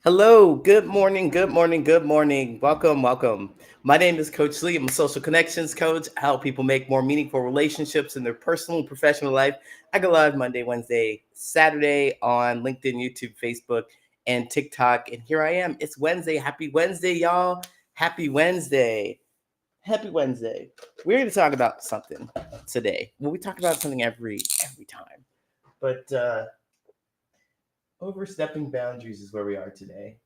Hello, good morning, good morning, good morning. Welcome, welcome. My name is Coach Lee. I'm a social connections coach. I help people make more meaningful relationships in their personal and professional life. I go live Monday, Wednesday, Saturday on LinkedIn, YouTube, Facebook, and TikTok. And here I am. It's Wednesday. Happy Wednesday, y'all. Happy Wednesday. Happy Wednesday. We're going to talk about something today. Well, we talk about something every time. But overstepping boundaries is where we are today.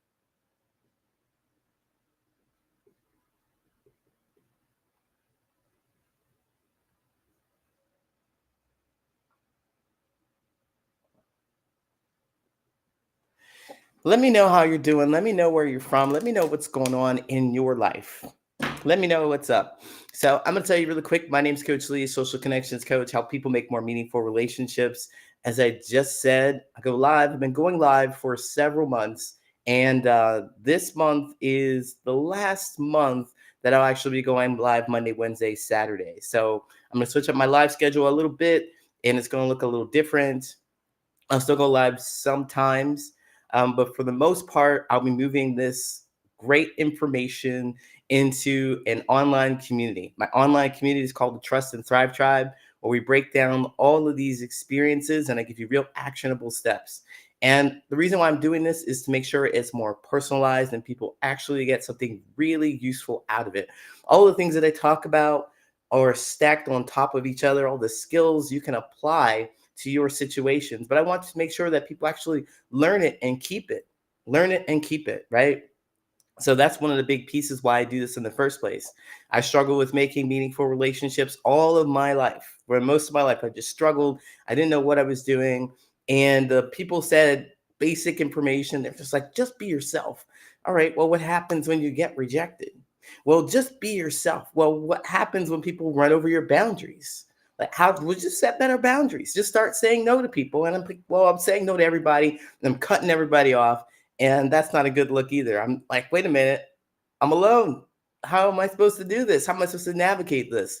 Let me know how you're doing. Let me know where you're from. Let me know what's going on in your life. Let me know what's up. So, I'm going to tell you really quick. My name's Coach Lee, social connections coach, help people make more meaningful relationships. As I just said, I go live. I've been going live for several months. And this month is the last month that I'll actually be going live Monday, Wednesday, Saturday. So, I'm going to switch up my live schedule a little bit and it's going to look a little different. I'll still go live sometimes, but for the most part, I'll be moving this great information into an online community. My online community is called the Trust and Thrive Tribe, where we break down all of these experiences and I give you real actionable steps. And the reason why I'm doing this is to make sure it's more personalized and people actually get something really useful out of it. All the things that I talk about are stacked on top of each other, all the skills you can apply to your situations. But I want to make sure that people actually learn it and keep it. Learn it and keep it, right? So that's one of the big pieces why I do this in the first place. I struggle with making meaningful relationships all of my life. For most of my life, I just struggled. I didn't know what I was doing. And the people said basic information. They're just like, just be yourself. All right. Well, what happens when you get rejected? Well, just be yourself. Well, what happens when people run over your boundaries? Like, how would you set better boundaries? Just start saying no to people. And I'm like, well, I'm saying no to everybody. And I'm cutting everybody off. And that's not a good look either. I'm like, wait a minute, I'm alone. How am I supposed to do this? How am I supposed to navigate this?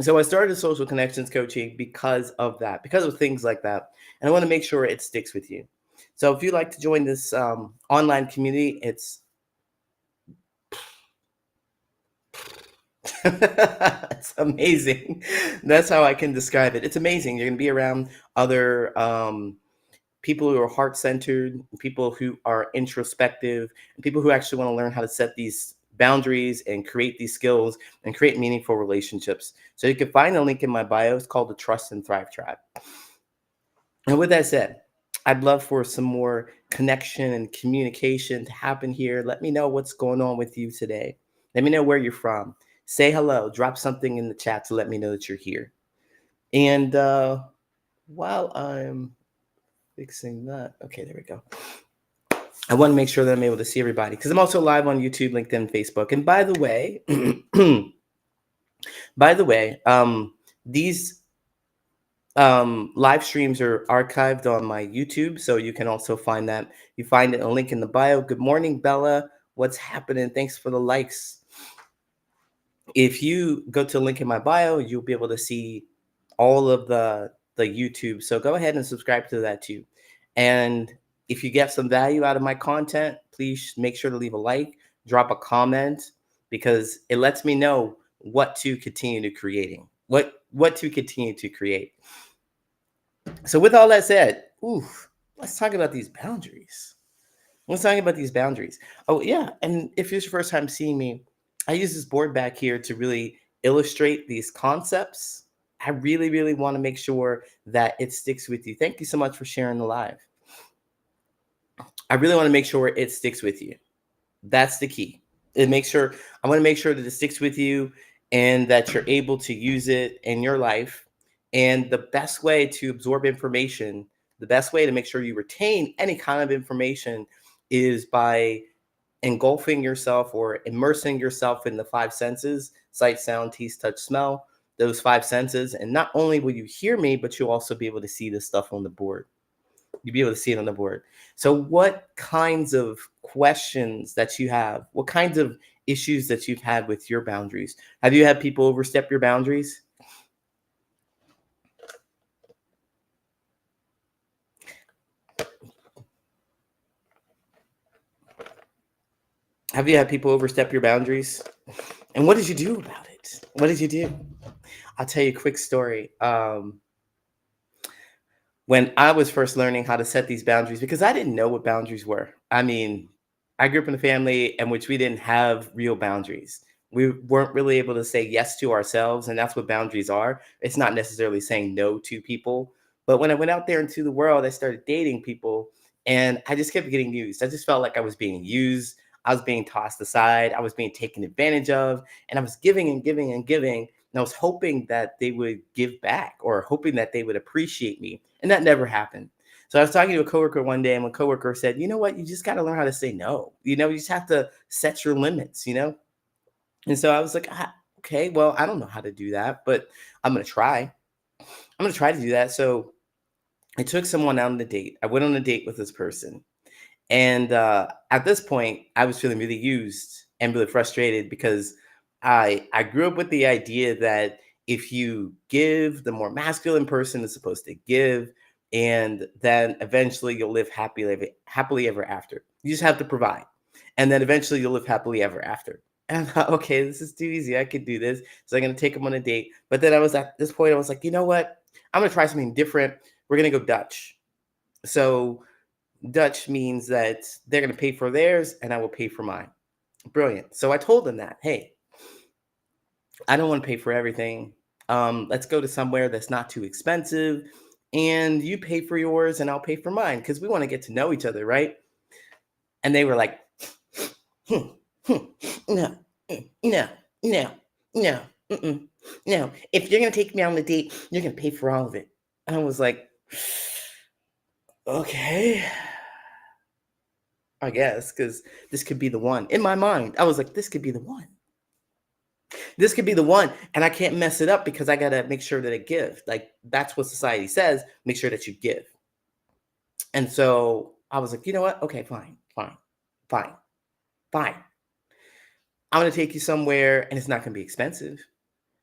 So I started social connections coaching because of that, because of things like that. And I want to make sure it sticks with you. So if you'd like to join this online community, it's amazing. That's how I can describe it. It's amazing. You're going to be around other people who are heart centered, people who are introspective, and people who actually want to learn how to set these boundaries and create these skills and create meaningful relationships. So you can find a link in my bio. It's called the Trust and Thrive Tribe. And with that said, I'd love for some more connection and communication to happen here. Let me know what's going on with you today. Let me know where you're from. Say hello. Drop something in the chat to let me know that you're here. And while I'm fixing that, okay, there we go. I want to make sure that I'm able to see everybody because I'm also live on YouTube, LinkedIn, Facebook. And by the way, these live streams are archived on my YouTube, so you can also find that. You find it a link in the bio. Good morning, Bella. What's happening? Thanks for the likes. If you go to the link in my bio, you'll be able to see all of the YouTube. So go ahead and subscribe to that too. And if you get some value out of my content, please make sure to leave a like, drop a comment, because it lets me know what to continue to creating, what to continue to create. So with all that said, let's talk about these boundaries. Let's talk about these boundaries. Oh yeah, and if it's your first time seeing me, I use this board back here to really illustrate these concepts. I really, really want to make sure that it sticks with you. Thank you so much for sharing the live. I really want to make sure it sticks with you. That's the key. And I want to make sure that it sticks with you and that you're able to use it in your life. And the best way to absorb information, the best way to make sure you retain any kind of information is by engulfing yourself or immersing yourself in the five senses: sight, sound, taste, touch, smell, those five senses. And not only will you hear me, but you'll also be able to see this stuff on the board. You'll be able to see it on the board. So what kinds of questions that you have, what kinds of issues that you've had with your boundaries? Have you had people overstep your boundaries? Have you had people overstep your boundaries? And what did you do about it? What did you do? I'll tell you a quick story. When I was first learning how to set these boundaries, because I didn't know what boundaries were. I mean, I grew up in a family in which we didn't have real boundaries. We weren't really able to say yes to ourselves, and that's what boundaries are. It's not necessarily saying no to people. But when I went out there into the world, I started dating people, and I just kept getting used. I just felt like I was being used. I was being tossed aside. I was being taken advantage of, and I was giving and giving and giving. And I was hoping that they would give back or hoping that they would appreciate me. And that never happened. So I was talking to a coworker one day, and my coworker said, "You know what? You just got to learn how to say no. You just have to set your limits." And so I was like, okay, well, I don't know how to do that, but I'm going to try. I'm going to try to do that. So I took someone out on a date. I went on a date with this person. And at this point, I was feeling really used and really frustrated because I grew up with the idea that if you give, the more masculine person is supposed to give, and then eventually you'll live happily ever after. You just have to provide, and then eventually you'll live happily ever after. And I thought, okay, this is too easy. I could do this. So I'm gonna take him on a date. But then I was at this point, I was like, you know what? I'm gonna try something different. We're gonna go Dutch. So Dutch means that they're going to pay for theirs and I will pay for mine. Brilliant. So I told them that, hey, I don't want to pay for everything. Let's go to somewhere that's not too expensive and you pay for yours and I'll pay for mine because we want to get to know each other, right? And they were like, hmm, hmm, no, no, no, no, no. If you're going to take me on the date, you're going to pay for all of it. And I was like, okay. I guess, because this could be the one. In my mind, I was like, this could be the one. This could be the one. And I can't mess it up because I got to make sure that I give. Like, that's what society says. Make sure that you give. And so I was like, you know what? Okay, fine, fine, fine, fine. I'm going to take you somewhere and it's not going to be expensive.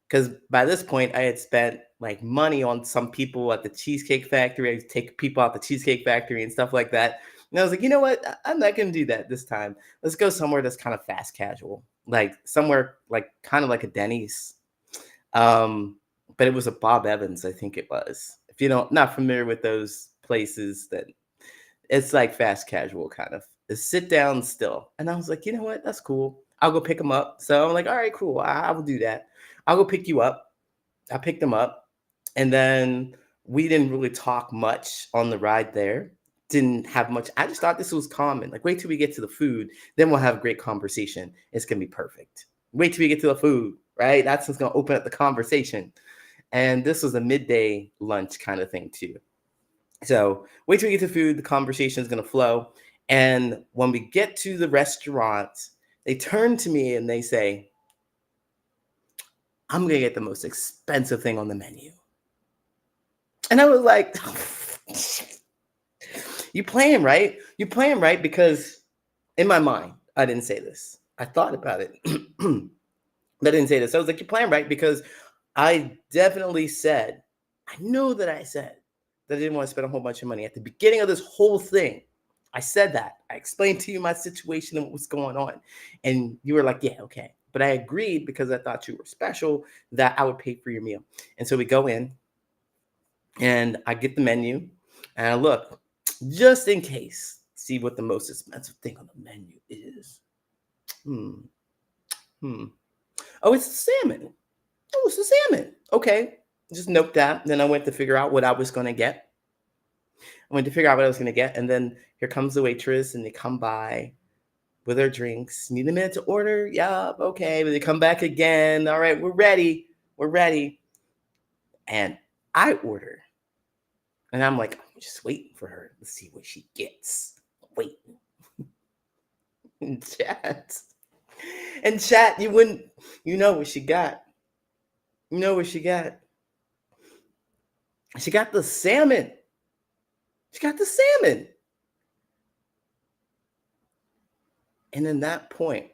Because by this point, I had spent like money on some people at the Cheesecake Factory. I would take people out the Cheesecake Factory and stuff like that. And I was like, you know what? I'm not going to do that this time. Let's go somewhere that's kind of fast casual, like somewhere like kind of like a Denny's. Um, but it was a Bob Evans, I think it was. If you don't not familiar with those places, that it's like fast casual kind of. It's sit down still. And I was like, you know what? That's cool. I'll go pick them up. So I'm like, all right, cool. I will do that. I'll go pick you up. I picked them up. And then we didn't really talk much on the ride there. Didn't have much. I just thought this was common. Like, wait till we get to the food, then we'll have a great conversation. It's gonna be perfect. Wait till we get to the food, right? That's what's gonna open up the conversation. And this was a midday lunch kind of thing too. So wait till we get to food, the conversation is gonna flow. And when we get to the restaurant, they turn to me and they say, I'm gonna get the most expensive thing on the menu. And I was like, you playing right? You playing right? Because in my mind, I didn't say this. I thought about it. But I didn't say this. I was like, you're playing right because I definitely said, I know that I said that I didn't want to spend a whole bunch of money at the beginning of this whole thing. I said that. I explained to you my situation and what was going on. And you were like, yeah, okay. But I agreed because I thought you were special that I would pay for your meal. And so we go in and I get the menu and I look just in case, see what the most expensive thing on the menu is. Hmm. Hmm. Oh, it's the salmon. Oh, it's the salmon. Okay. Just note that. Then I went to figure out what I was going to get. I went to figure out what I was going to get. And then here comes the waitress and they come by with their drinks. Need a minute to order? Yeah. Okay. But they come back again. All right. We're ready. We're ready. And I order. And I'm like, I'm just waiting for her to see what she gets. Waiting. In chat. And chat, you know what she got. You know what she got. She got the salmon. She got the salmon. And in that point,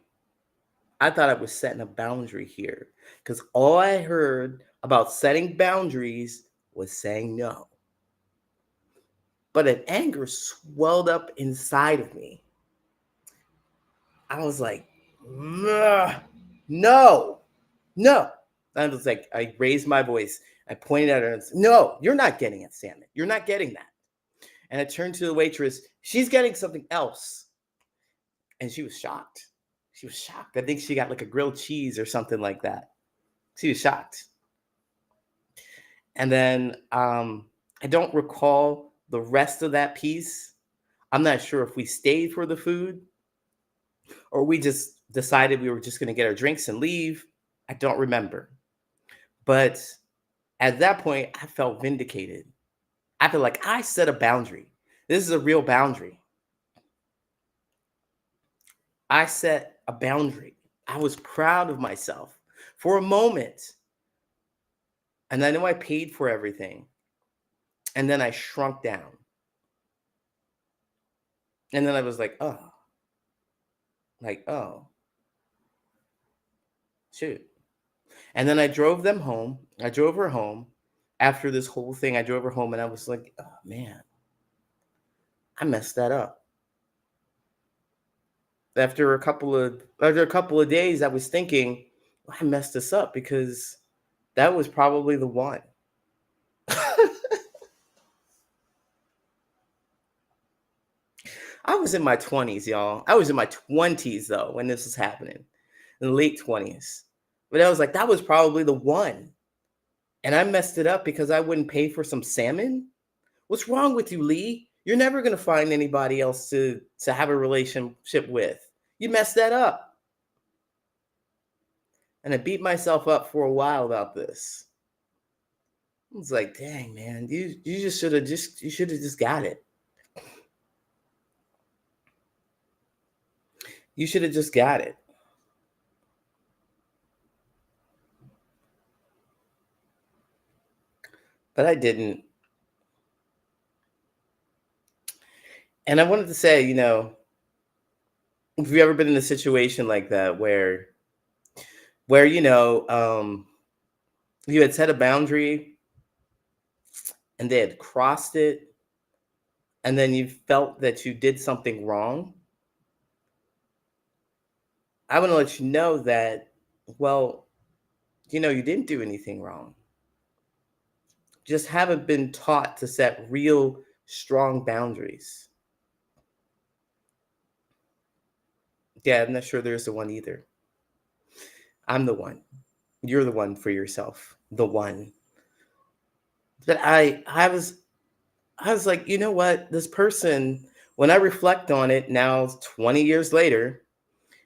I thought I was setting a boundary here because all I heard about setting boundaries was saying no. But an anger swelled up inside of me. I was like, No, no. I was like, I raised my voice. I pointed at her and said, no, you're not getting it, salmon. You're not getting that. And I turned to the waitress. She's getting something else. And she was shocked. She was shocked. I think she got like a grilled cheese or something like that. She was shocked. And then I don't recall the rest of that piece. I'm not sure if we stayed for the food or we just decided we were just going to get our drinks and leave. I don't remember. But at that point, I felt vindicated. I feel like I set a boundary. This is a real boundary. I set a boundary. I was proud of myself for a moment. And I know I paid for everything. And then I shrunk down. And then I was like, oh, shoot. And then I drove them home. I drove her home. After this whole thing, I drove her home and I was like, oh man, I messed that up. After a couple of days, I was thinking, well, I messed this up because that was probably the one. I was in my 20s, y'all. I was in my 20s though when this was happening, in the late 20s. But I was like, that was probably the one. And I messed it up because I wouldn't pay for some salmon. What's wrong with you, Lee? You're never going to find anybody else to have a relationship with. You messed that up. And I beat myself up for a while about this. I was like, dang, man, you should have just got it. You should have just got it. But I didn't. And I wanted to say, if you've ever been in a situation like that where you had set a boundary and they had crossed it, and then you felt that you did something wrong, I want to let you know that, well, you didn't do anything wrong. Just haven't been taught to set real strong boundaries. Yeah, I'm not sure there's the one either. I'm the one. You're the one for yourself. The one. But I was like, you know what? This person, when I reflect on it now, 20 years later,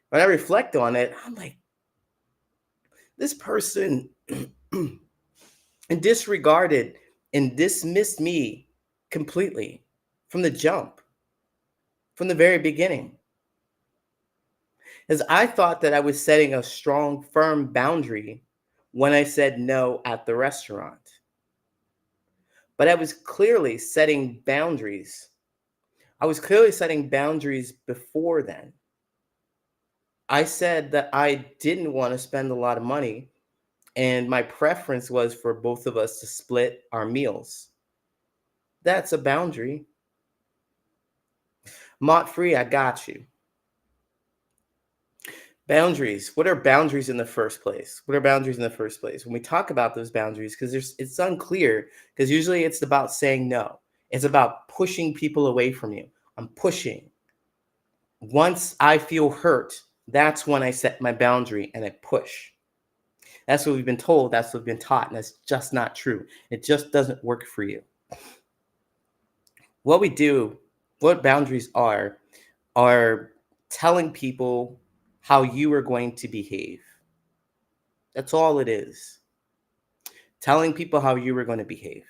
when I reflect on it, I'm like, this person disregarded and dismissed me completely from the jump, from the very beginning. As I thought that I was setting a strong, firm boundary when I said no at the restaurant. But I was clearly setting boundaries. I was clearly setting boundaries before then. I said that I didn't want to spend a lot of money, and my preference was for both of us to split our meals. That's a boundary. Mott free, I got you. Boundaries. What are boundaries in the first place? What are boundaries in the first place? When we talk about those boundaries, because it's unclear, because usually it's about saying no. It's about pushing people away from you. I'm pushing. Once I feel hurt, that's when I set my boundary and I push. That's what we've been told. That's what we've been taught. And that's just not true. It just doesn't work for you. What we do, what boundaries are telling people how you are going to behave. That's all it is. Telling people how you are going to behave.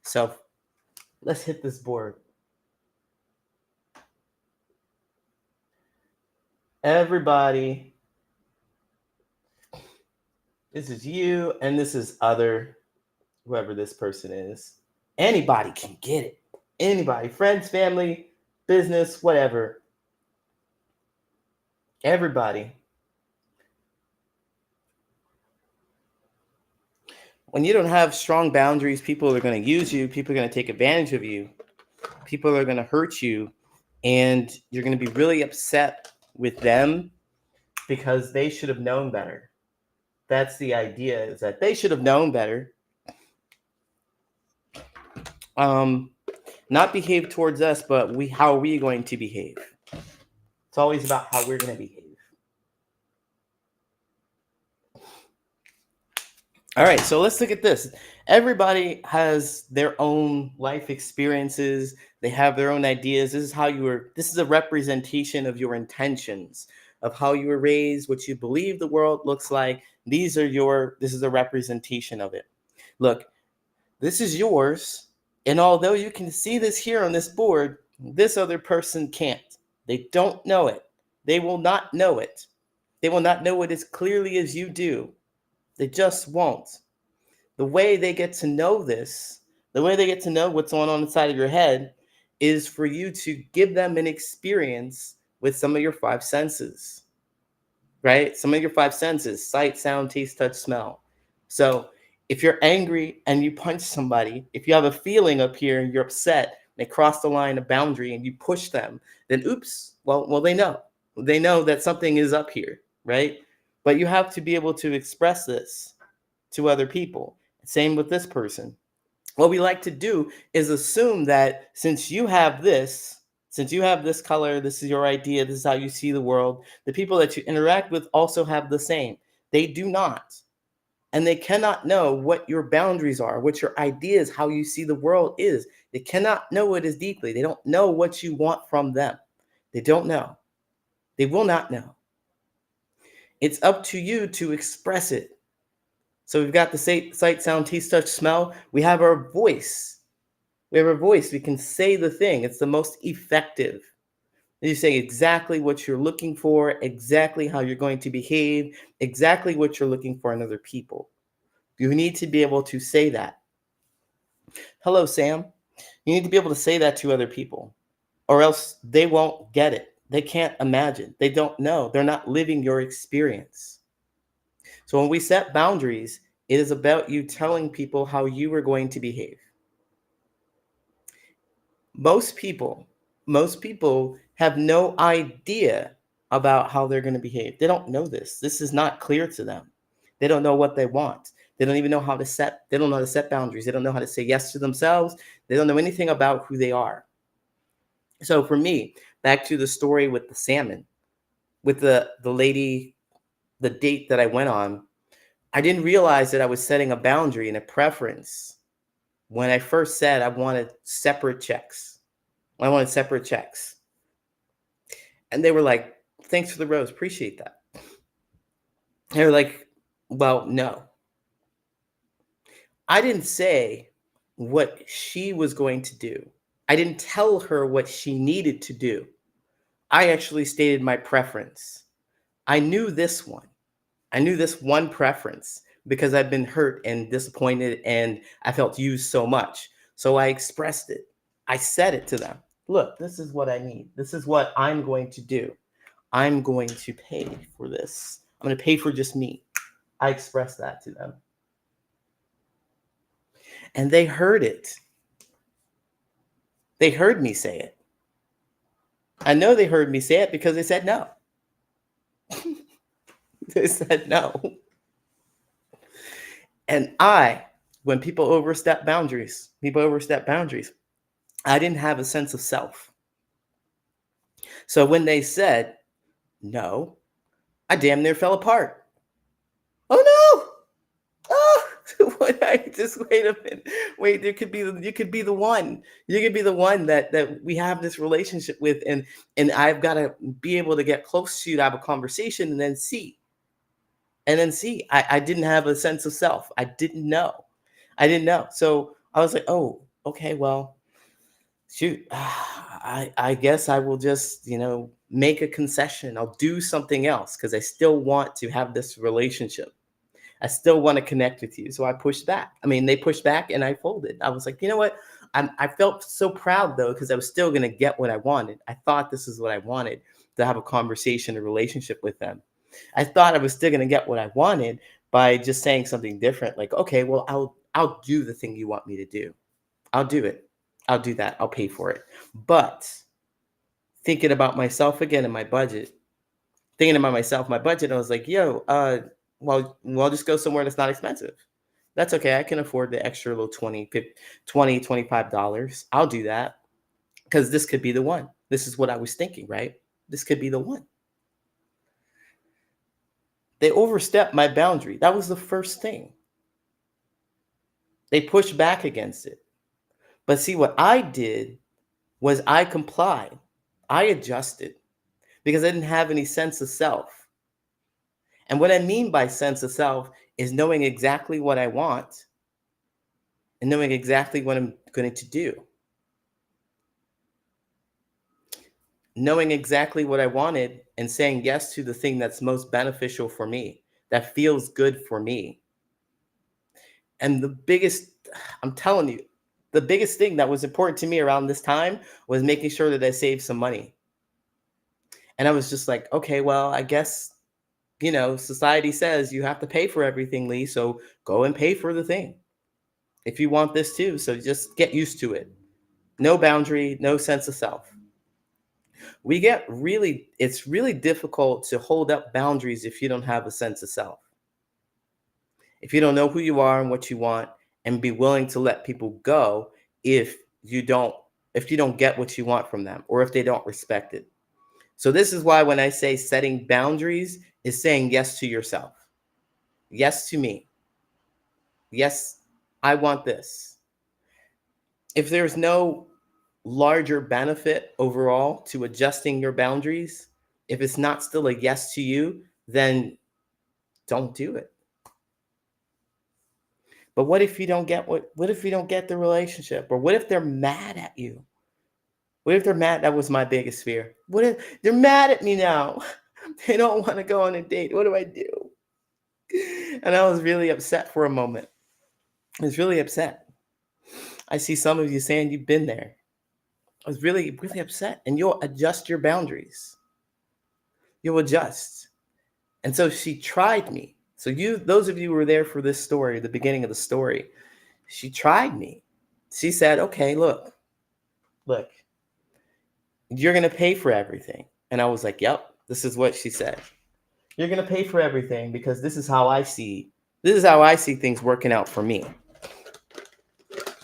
So let's hit this board. Everybody, this is you and this is whoever this person is. Anybody can get it. Anybody, friends, family, business, whatever. Everybody. When you don't have strong boundaries, people are going to use you. People are going to take advantage of you. People are going to hurt you. And you're going to be really upset with them because they should have known better. That's the idea, is that they should have known better. Um, Not behave towards us, but how are we going to behave? It's always about how we're going to behave. All right, so let's look at this. Everybody has their own life experiences. They have their own ideas. This is a representation of your intentions, of how you were raised, what you believe the world looks like. This is a representation of it. Look, this is yours. And although you can see this here on this board, this other person can't. They don't know it. They will not know it. They will not know it as clearly as you do. They just won't. The way they get to know this, the way they get to know what's going on inside of your head, is for you to give them an experience with some of your five senses, right? Some of your five senses: sight, sound, taste, touch, smell. So if you're angry and you punch somebody, if you have a feeling up here and you're upset, they cross the line, a boundary, and you push them, then oops, well, they know. They know that something is up here, right? But you have to be able to express this to other people. Same with this person. What we like to do is assume that since you have this color, this is your idea, this is how you see the world, the people that you interact with also have the same. They do not. And they cannot know what your boundaries are, what your ideas, how you see the world is. They cannot know it as deeply. They don't know what you want from them. They don't know. They will not know. It's up to you to express it. So we've got the sight, sound, taste, touch, smell. We have our voice. We have our voice. We can say the thing. It's the most effective. You say exactly what you're looking for, exactly how you're going to behave, exactly what you're looking for in other people. You need to be able to say that. Hello, Sam. You need to be able to say that to other people, or else they won't get it. They can't imagine. They don't know. They're not living your experience. So when we set boundaries, it is about you telling people how you are going to behave. Most people, most people have no idea about how they're going to behave. They don't know this. This is not clear to them. They don't know what they want. They don't even know how to set, they don't know how to set boundaries. They don't know how to say yes to themselves. They don't know anything about who they are. So for me, back to the story with the salmon, with the lady, the date that I went on, I didn't realize that I was setting a boundary and a preference when I first said I wanted separate checks. I wanted separate checks. And they were like, thanks for the rose. Appreciate that. They were like, well, no. I didn't say what she was going to do. I didn't tell her what she needed to do. I actually stated my preference. I knew this one. I knew this one preference because I've been hurt and disappointed and I felt used so much. So I expressed it. I said it to them. Look, this is what I need. This is what I'm going to do. I'm going to pay for this. I'm going to pay for just me. I expressed that to them. And they heard it. They heard me say it. I know they heard me say it because they said no. They said no. And when people overstep boundaries, I didn't have a sense of self. So when they said no, I damn near fell apart. Oh no! Oh, what? I just wait a minute. Wait, you could be the one. You could be the one that we have this relationship with, and I've got to be able to get close to you to have a conversation, and then see. I didn't have a sense of self. I didn't know. So I was like, oh, okay, well, shoot, I guess I will just, make a concession. I'll do something else because I still want to have this relationship. I still want to connect with you. So I pushed back. I mean, they pushed back and I folded. I was like, you know what? I felt so proud though, because I was still going to get what I wanted. I thought this is what I wanted, to have a conversation, a relationship with them. I thought I was still going to get what I wanted by just saying something different. Like, okay, well, I'll do the thing you want me to do. I'll do it. I'll do that. I'll pay for it. But thinking about myself again and my budget, thinking about myself, my budget. I was like, yo, well, I'll just go somewhere that's not expensive. That's okay. I can afford the extra little 20, $25. I'll do that because this could be the one. This is what I was thinking, right? This could be the one. They overstepped my boundary. That was the first thing. They pushed back against it. But see, what I did was I complied. I adjusted because I didn't have any sense of self. And what I mean by sense of self is knowing exactly what I want and knowing exactly what I'm going to do. Knowing exactly what I wanted and saying yes to the thing that's most beneficial for me, that feels good for me. And the biggest, I'm telling you, the biggest thing that was important to me around this time was making sure that I saved some money. And I was just like, okay, well, I guess, society says you have to pay for everything, Lee. So go and pay for the thing if you want this too. So just get used to it. No boundary, no sense of self. It's really difficult to hold up boundaries if you don't have a sense of self. If you don't know who you are and what you want, and be willing to let people go if you don't if you don't get what you want from them or if they don't respect it. So this is why when I say setting boundaries is saying yes to yourself. Yes to me. Yes, I want this. If there's no larger benefit overall to adjusting your boundaries, if it's not still a yes to you, then don't do it. But what if you don't get the relationship? Or what if they're mad at you? What if they're mad? That was my biggest fear. What if they're mad at me now? They don't want to go on a date. What do I do? And I was really upset for a moment. I was really upset. I see some of you saying you've been there. I was really, really upset. And you'll adjust your boundaries. You'll adjust. And so she tried me. So those of you who were there for this story, the beginning of the story, she tried me. She said, okay, look, you're going to pay for everything. And I was like, yep, this is what she said. You're going to pay for everything because this is how I see things working out for me.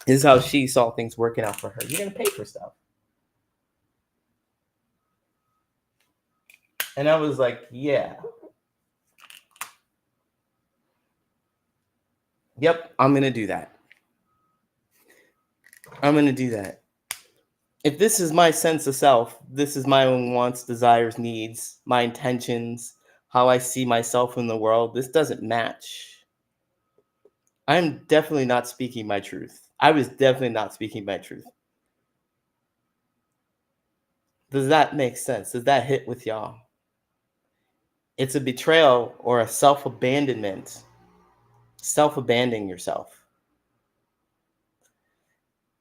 This is how she saw things working out for her. You're going to pay for stuff. And I was like, yeah. Yep, I'm going to do that. I'm going to do that. If this is my sense of self, this is my own wants, desires, needs, my intentions, how I see myself in the world, this doesn't match. I'm definitely not speaking my truth. I was definitely not speaking my truth. Does that make sense? Does that hit with y'all? It's a betrayal or a self-abandonment, self-abandoning yourself.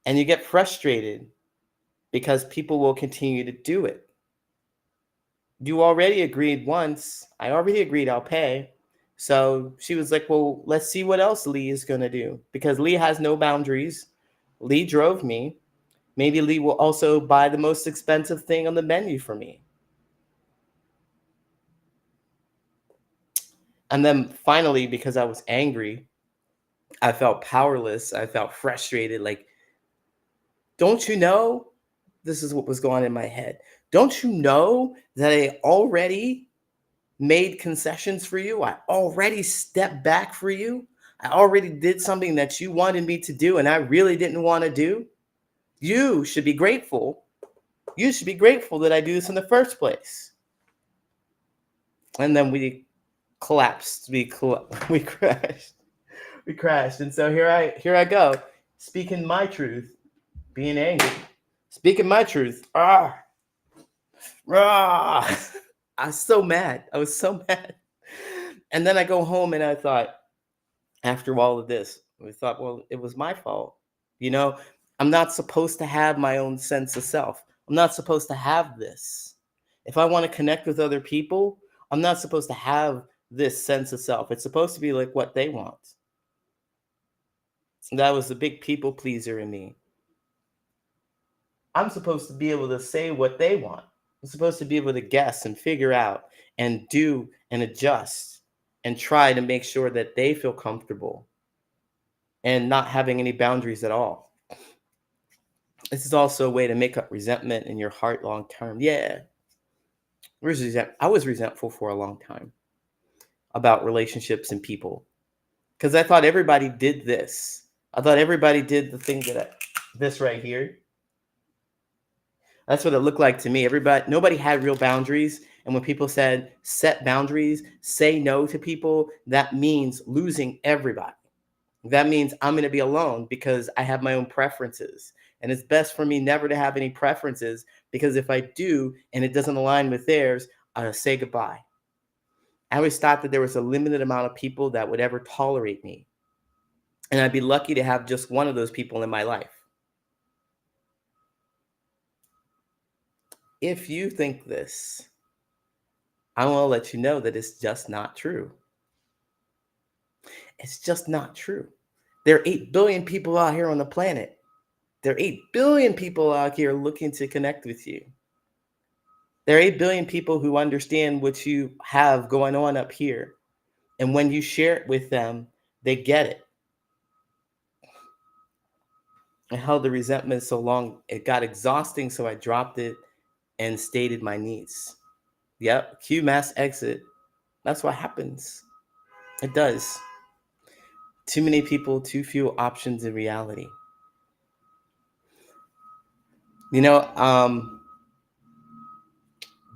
And you get frustrated because people will continue to do it. You already agreed once. I already agreed I'll pay. So she was like, well, let's see what else Lee is going to do because Lee has no boundaries. Lee drove me. Maybe Lee will also buy the most expensive thing on the menu for me. And then finally, because I was angry, I felt powerless. I felt frustrated. Like, don't you know? This is what was going on in my head. Don't you know that I already made concessions for you? I already stepped back for you. I already did something that you wanted me to do and I really didn't want to do. You should be grateful. You should be grateful that I do this in the first place. And then we collapsed. We crashed. We crashed. And so here I go, speaking my truth, being angry, speaking my truth. I was so mad. I was so mad. And then I go home and I thought, after all of this, we thought, well, it was my fault. You know, I'm not supposed to have my own sense of self. I'm not supposed to have this. If I want to connect with other people, I'm not supposed to have this sense of self. It's supposed to be like what they want. And that was the big people pleaser in me. I'm supposed to be able to say what they want. I'm supposed to be able to guess and figure out and do and adjust and try to make sure that they feel comfortable and not having any boundaries at all. This is also a way to make up resentment in your heart long term. Yeah, I was resentful for a long time about relationships and people because I thought everybody did this. I thought everybody did the thing this right here. That's what it looked like to me. Nobody had real boundaries. And when people said set boundaries, say no to people, that means losing everybody. That means I'm going to be alone because I have my own preferences. And it's best for me never to have any preferences because if I do and it doesn't align with theirs, I'll say goodbye. I always thought that there was a limited amount of people that would ever tolerate me. And I'd be lucky to have just one of those people in my life. If you think this, I want to let you know that it's just not true. It's just not true. There are 8 billion people out here on the planet. There are 8 billion people out here looking to connect with you. There are 8 billion people who understand what you have going on up here. And when you share it with them, they get it. I held the resentment so long, it got exhausting, so I dropped it and stated my needs. Yep, cue mass exit. That's what happens. It does. Too many people, too few options in reality. You know,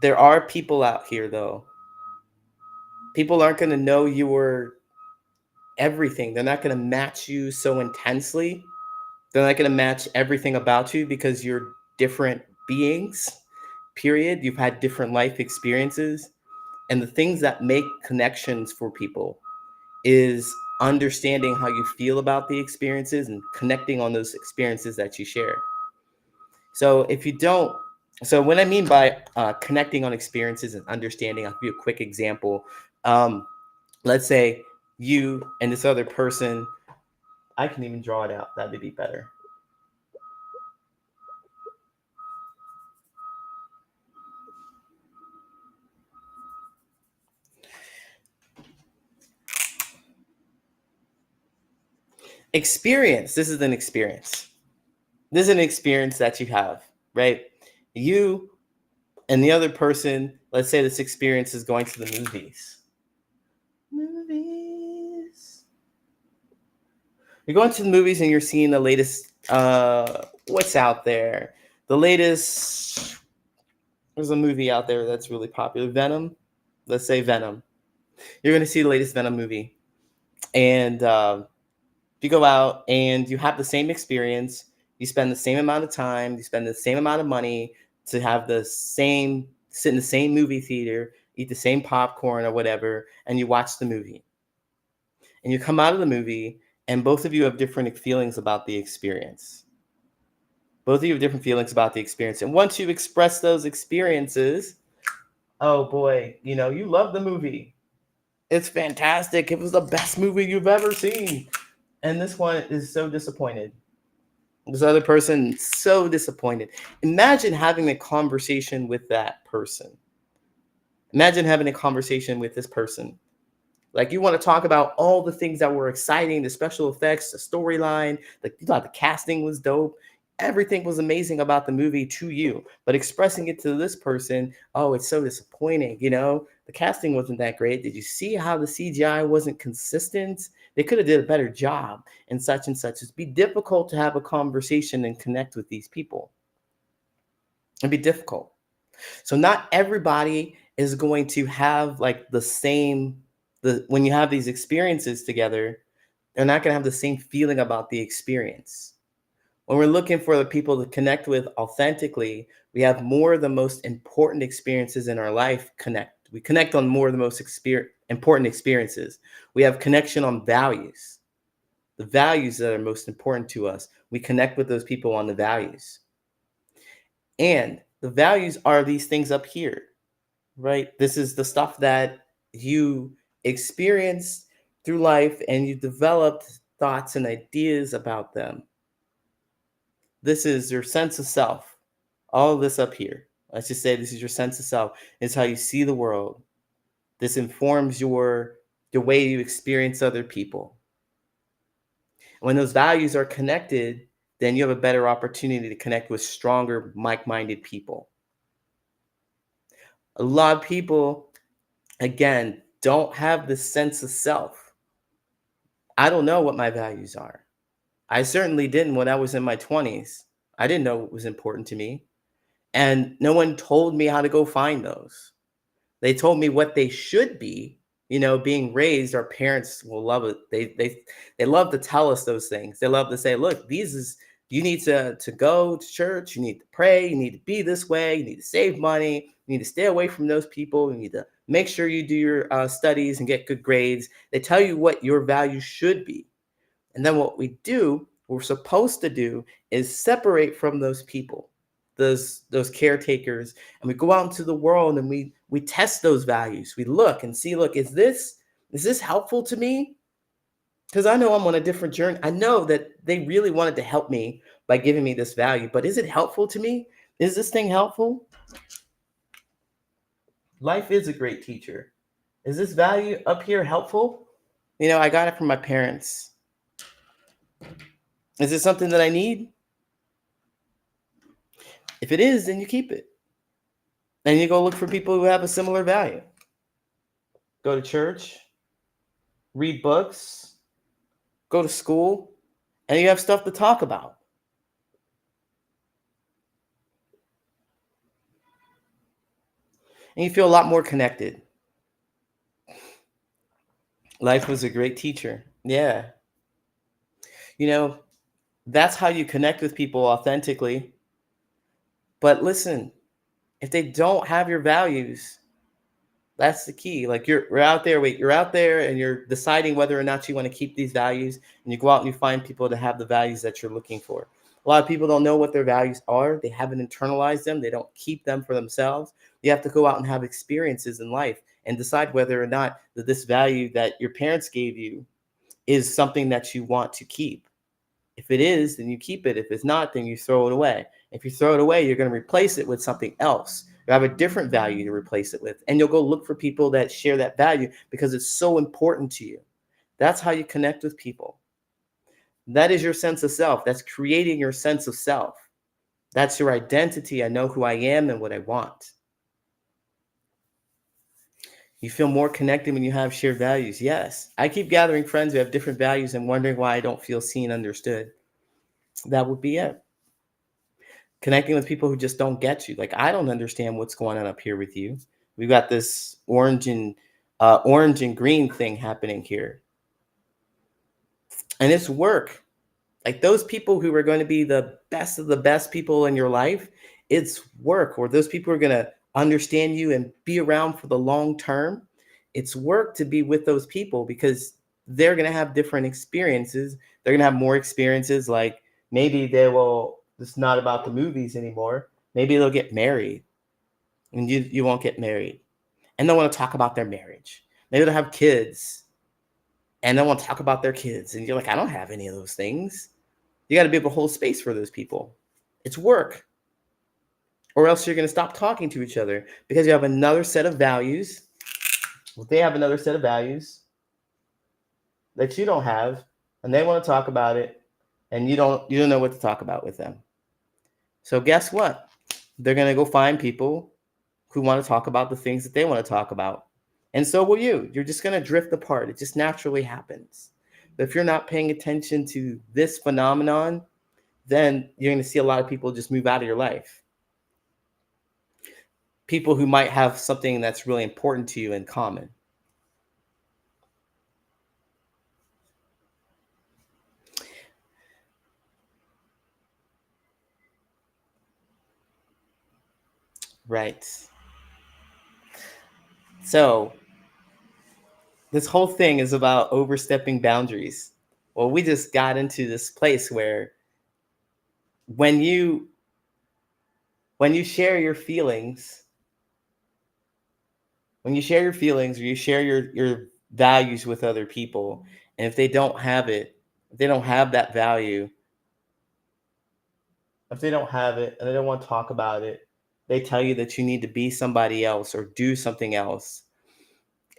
there are people out here, though. People aren't going to know you were everything. They're not going to match you so intensely. They're not going to match everything about you because you're different beings, period. You've had different life experiences. And the things that make connections for people is understanding how you feel about the experiences and connecting on those experiences that you share. So if you don't, so what I mean by connecting on experiences and understanding, I'll give you a quick example. Let's say you and this other person, I can even draw it out. That would be better. Experience. This is an experience. This is an experience that you have, right? You and the other person, let's say this experience is going to the movies. Movies. You're going to the movies and you're seeing the latest, what's out there? The latest, there's a movie out there that's really popular. Venom. Let's say Venom. You're going to see the latest Venom movie. And you go out and you have the same experience. You spend the same amount of time. You spend the same amount of money to have sit in the same movie theater, eat the same popcorn or whatever, and you watch the movie. And you come out of the movie, and both of you have different feelings about the experience. Both of you have different feelings about the experience. And once you've expressed those experiences, oh boy, you love the movie. It's fantastic. It was the best movie you've ever seen. And this one is so disappointed. This other person, so disappointed. Imagine having a conversation with that person. Imagine having a conversation with this person. Like you want to talk about all the things that were exciting, the special effects, the storyline, like you thought the casting was dope. Everything was amazing about the movie to you, but expressing it to this person, oh, it's so disappointing. The casting wasn't that great. Did you see how the CGI wasn't consistent? They could have did a better job and such and such. It'd be difficult to have a conversation and connect with these people. It'd be difficult. So not everybody is going to have like when you have these experiences together, they're not going to have the same feeling about the experience. When we're looking for the people to connect with authentically, we have more of the most important experiences in our life connect. We connect on more of the most important experiences. We have connection on values, the values that are most important to us. We connect with those people on the values. And the values are these things up here, right? This is the stuff that you experience through life and you developed thoughts and ideas about them. This is your sense of self, all of this up here. Let's just say this is your sense of self. It's how you see the world. This informs the way you experience other people. When those values are connected, then you have a better opportunity to connect with stronger, like-minded people. A lot of people, again, don't have this sense of self. I don't know what my values are. I certainly didn't when I was in my 20s. I didn't know what was important to me. And no one told me how to go find those. They told me what they should be. Being raised, our parents will love it. They love to tell us those things. They love to say, look, these is you need to go to church, you need to pray, you need to be this way, you need to save money, you need to stay away from those people, you need to make sure you do your studies and get good grades. They tell you what your values should be. And then what we're supposed to do is separate from those people, those caretakers, and we go out into the world and we test those values. We look and see, look, is this helpful to me? Because I know I'm on a different journey. I know that they really wanted to help me by giving me this value, but is it helpful to me? Is this thing helpful? Life is a great teacher. Is this value up here helpful? I got it from my parents. Is it something that I need? If it is, then you keep it. And you go look for people who have a similar value. Go to church, read books, go to school, and you have stuff to talk about. And you feel a lot more connected. Life was a great teacher. Yeah. You know, that's how you connect with people authentically. But listen, if they don't have your values, that's the key. Like you're out there, you're out there and you're deciding whether or not you want to keep these values, and you go out and you find people to have the values that you're looking for. A lot of people don't know what their values are. They haven't internalized them. They don't keep them for themselves. You have to go out and have experiences in life and decide whether or not that this value that your parents gave you is something that you want to keep. If it is, then you keep it. If it's not, then you throw it away. If you throw it away, you're going to replace it with something else. You have a different value to replace it with. And you'll go look for people that share that value because it's so important to you. That's how you connect with people. That is your sense of self. That's creating your sense of self. That's your identity. I know who I am and what I want. You feel more connected when you have shared values. Yes. I keep gathering friends who have different values and wondering why I don't feel seen, understood. That would be it. Connecting with people who just don't get you. Like, I don't understand what's going on up here with you. We've got this orange and green thing happening here. And it's work. Like those people who are going to be the best of the best people in your life, it's work. Or those people who are going to understand you and be around for the long term. It's work to be with those people because they're going to have different experiences. They're going to have more experiences. Like maybe it's not about the movies anymore. Maybe they'll get married and you won't get married. And they'll want to talk about their marriage. Maybe they'll have kids and they want to talk about their kids. And you're like, I don't have any of those things. You got to be able to hold space for those people. It's work. Or else you're going to stop talking to each other because you have another set of values. Well, they have another set of values that you don't have, and they want to talk about it, and you don't know what to talk about with them. So guess what? They're going to go find people who want to talk about the things that they want to talk about. And so will you. You're just going to drift apart. It just naturally happens. But if you're not paying attention to this phenomenon, then you're going to see a lot of people just move out of your life. People who might have something that's really important to you in common. Right. So this whole thing is about overstepping boundaries. Well, we just got into this place where when you share your feelings, or you share your values with other people, and if they don't have it, if they don't have that value, if they don't have it and they don't want to talk about it, They tell you that you need to be somebody else or do something else,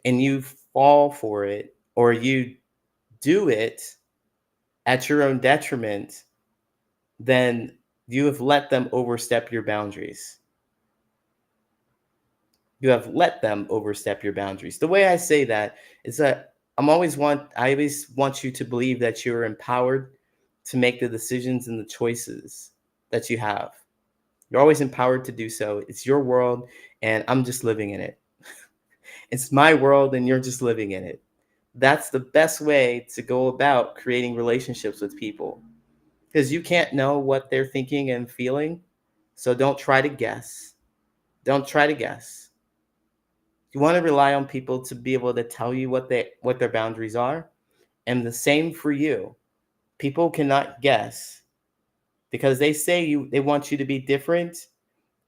and you fall for it, or you do it at your own detriment, then you have let them overstep your boundaries. You have let them overstep your boundaries. The way I say that is that I always want you to believe that you're empowered to make the decisions and the choices that you have. You're always empowered to do so. It's your world, and I'm just living in it. It's my world, and you're just living in it. That's the best way to go about creating relationships with people, because you can't know what they're thinking and feeling. So don't try to guess. Don't try to guess. You want to rely on people to be able to tell you what their boundaries are, and the same for you. People cannot guess because they want you to be different.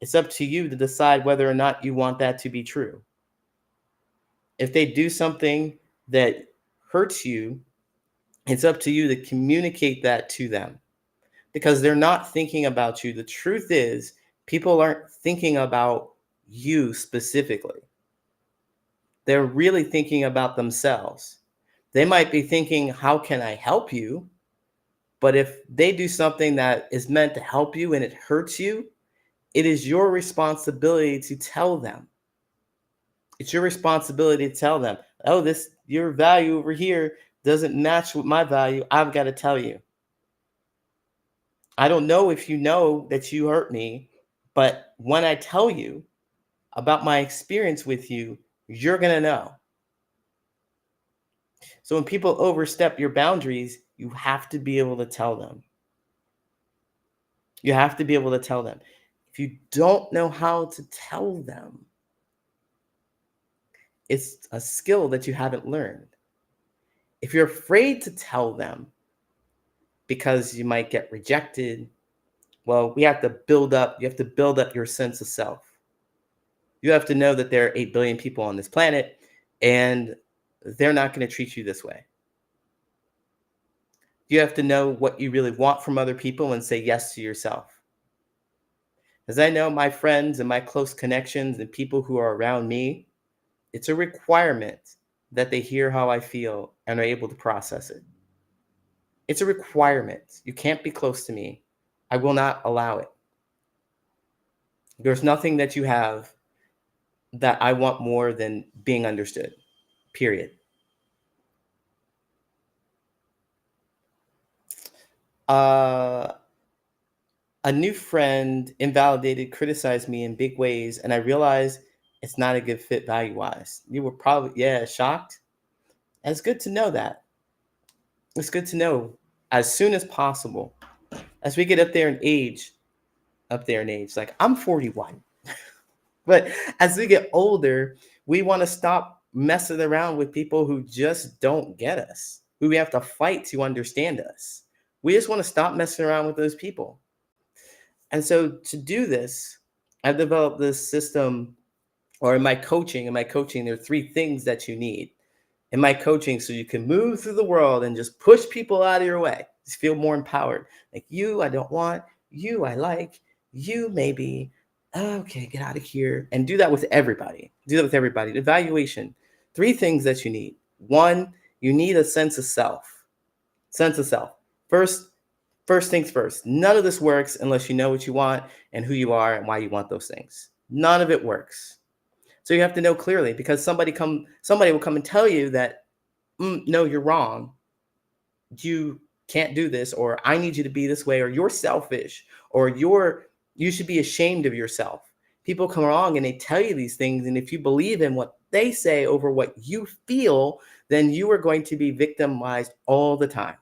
It's up to you to decide whether or not you want that to be true. If they do something that hurts you, it's up to you to communicate that to them, because they're not thinking about you. The truth is, people aren't thinking about you specifically. They're really thinking about themselves. They might be thinking, how can I help you? But if they do something that is meant to help you and it hurts you, it is your responsibility to tell them. It's your responsibility to tell them, oh, your value over here doesn't match with my value. I've got to tell you. I don't know if you know that you hurt me, but when I tell you about my experience with you, you're going to know. So when people overstep your boundaries, you have to be able to tell them. You have to be able to tell them. If you don't know how to tell them, it's a skill that you haven't learned. If you're afraid to tell them because you might get rejected, well, you have to build up your sense of self. You have to know that there are 8 billion people on this planet, and they're not going to treat you this way. You have to know what you really want from other people and say yes to yourself. As I know my friends and my close connections and people who are around me, it's a requirement that they hear how I feel and are able to process it. It's a requirement. You can't be close to me. I will not allow it. There's nothing that you have that I want more than being understood, period. Uh, a new friend invalidated, criticized me in big ways, and I realized it's not a good fit value wise. You were probably, yeah, shocked. And it's good to know that. It's good to know as soon as possible. As we get up there in age, like I'm 41. But as we get older, we want to stop messing around with people who just don't get us, who we have to fight to understand us. We just want to stop messing around with those people. And so to do this, I've developed this system, or in my coaching, there are 3 things that you need in my coaching so you can move through the world and just push people out of your way. Just feel more empowered. Like, you, I don't want, you, I like, you, maybe. Okay, get out of here. And do that with everybody. Do that with everybody. Evaluation. 3 things that you need. 1, you need a sense of self. Sense of self. First things first. None of this works unless you know what you want and who you are and why you want those things. None of it works. So you have to know clearly, because somebody will come and tell you that, no, you're wrong. You can't do this, or I need you to be this way, or you're selfish, or you should be ashamed of yourself. People come along and they tell you these things, and if you believe in what they say over what you feel, then you are going to be victimized all the time.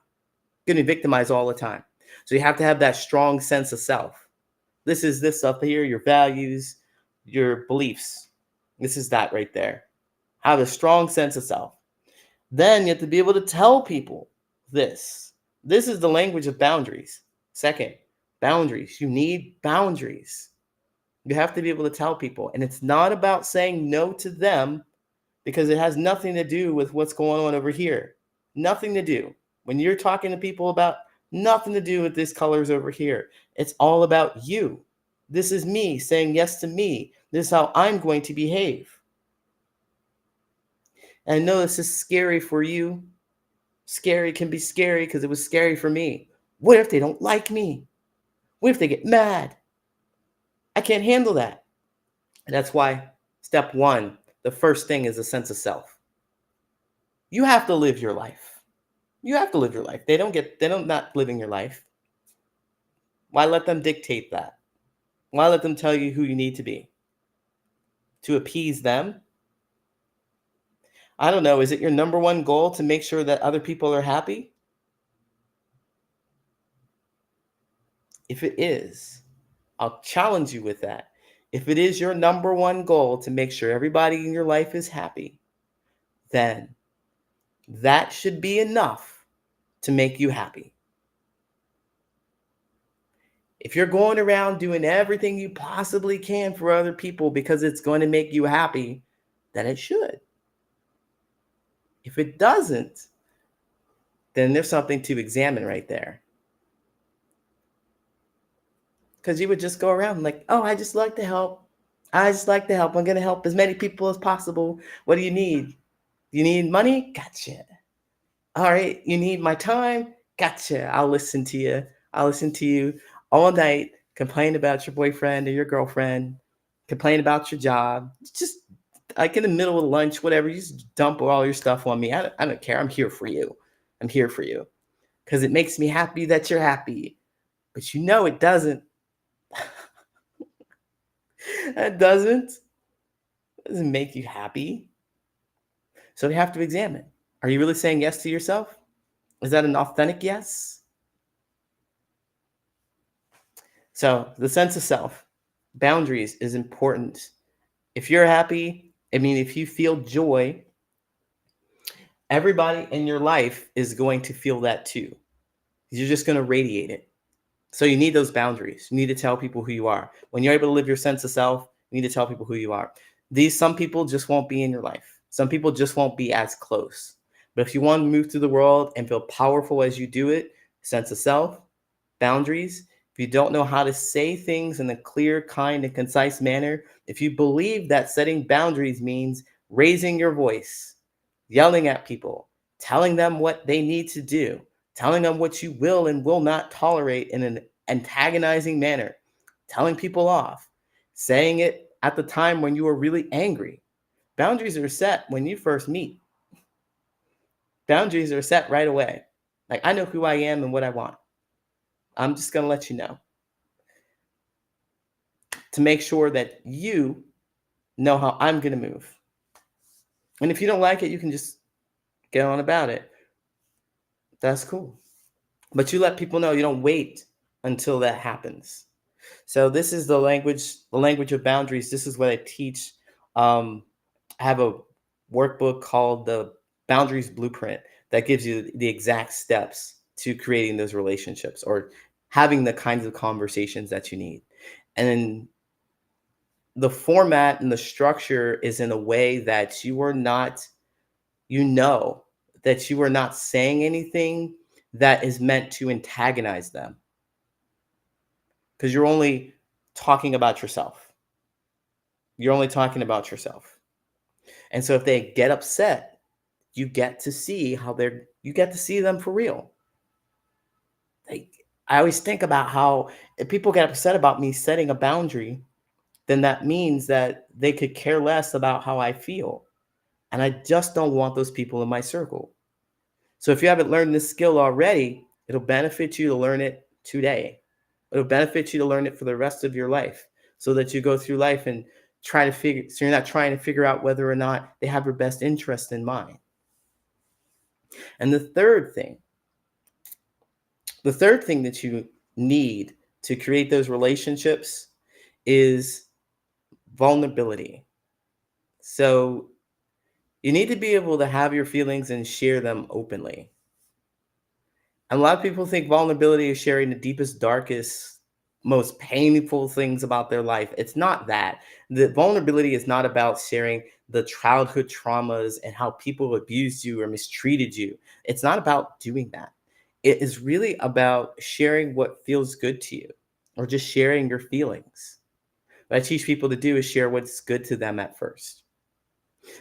You're going to be victimized all the time. So you have to have that strong sense of self. This is this up here, your values, your beliefs. This is that right there. Have a strong sense of self. Then you have to be able to tell people this. This is the language of boundaries. Second, boundaries. You need boundaries. You have to be able to tell people. And it's not about saying no to them, because it has nothing to do with what's going on over here. Nothing to do. When you're talking to people about, nothing to do with these colors over here. It's all about you. This is me saying yes to me. This is how I'm going to behave. And I know this is scary for you. Scary can be scary because it was scary for me. What if they don't like me? What if they get mad? I can't handle that. And that's why step one, the first thing is a sense of self. You have to live your life. You have to live your life. They don't not living your life. Why let them dictate that? Why let them tell you who you need to be? To appease them? I don't know. Is it your number one goal to make sure that other people are happy? If it is, I'll challenge you with that. If it is your number one goal to make sure everybody in your life is happy, then that should be enough to make you happy. If you're going around doing everything you possibly can for other people because it's going to make you happy, then it should. If it doesn't, then there's something to examine right there. Because you would just go around like, oh, I just like to help. I just like to help. I'm going to help as many people as possible. What do you need? You need money? Gotcha. All right. You need my time? Gotcha. I'll listen to you. I'll listen to you all night, complain about your boyfriend or your girlfriend, complain about your job. Just like in the middle of lunch, whatever, you just dump all your stuff on me. I don't care. I'm here for you. I'm here for you because it makes me happy that you're happy. But you know it doesn't. That doesn't make you happy. So you have to examine. Are you really saying yes to yourself? Is that an authentic yes? So the sense of self, boundaries is important. If you're happy, I mean, if you feel joy, everybody in your life is going to feel that too. You're just going to radiate it. So you need those boundaries. You need to tell people who you are. When you're able to live your sense of self, you need to tell people who you are. Some people just won't be in your life. Some people just won't be as close. But if you want to move through the world and feel powerful as you do it, sense of self, boundaries, if you don't know how to say things in a clear, kind, and concise manner, if you believe that setting boundaries means raising your voice, yelling at people, telling them what they need to do, telling them what you will and will not tolerate in an antagonizing manner, telling people off, saying it at the time when you are really angry. Boundaries are set when you first meet. Boundaries are set right away. Like, I know who I am and what I want. I'm just going to let you know to make sure that you know how I'm going to move. And if you don't like it, you can just get on about it. That's cool. But you let people know. You don't wait until that happens. So this is the language of boundaries. This is what I teach. I have a workbook called the Boundaries Blueprint that gives you the exact steps to creating those relationships or having the kinds of conversations that you need. And then the format and the structure is in a way that you are not, that you are not saying anything that is meant to antagonize them because you're only talking about yourself. You're only talking about yourself. And so if they get upset, you get to see you get to see them for real. Like, I always think about how if people get upset about me setting a boundary, then that means that they could care less about how I feel. And I just don't want those people in my circle. So if you haven't learned this skill already, it'll benefit you to learn it today. It'll benefit you to learn it for the rest of your life so that you go through life and so you're not trying to figure out whether or not they have your best interest in mind. And the third thing that you need to create those relationships is vulnerability. So you need to be able to have your feelings and share them openly. And a lot of people think vulnerability is sharing the deepest, darkest, most painful things about their life. It's not that. The vulnerability is not about sharing the childhood traumas and how people abused you or mistreated you. It's not about doing that. It is really about sharing what feels good to you or just sharing your feelings. What I teach people to do is share what's good to them at first.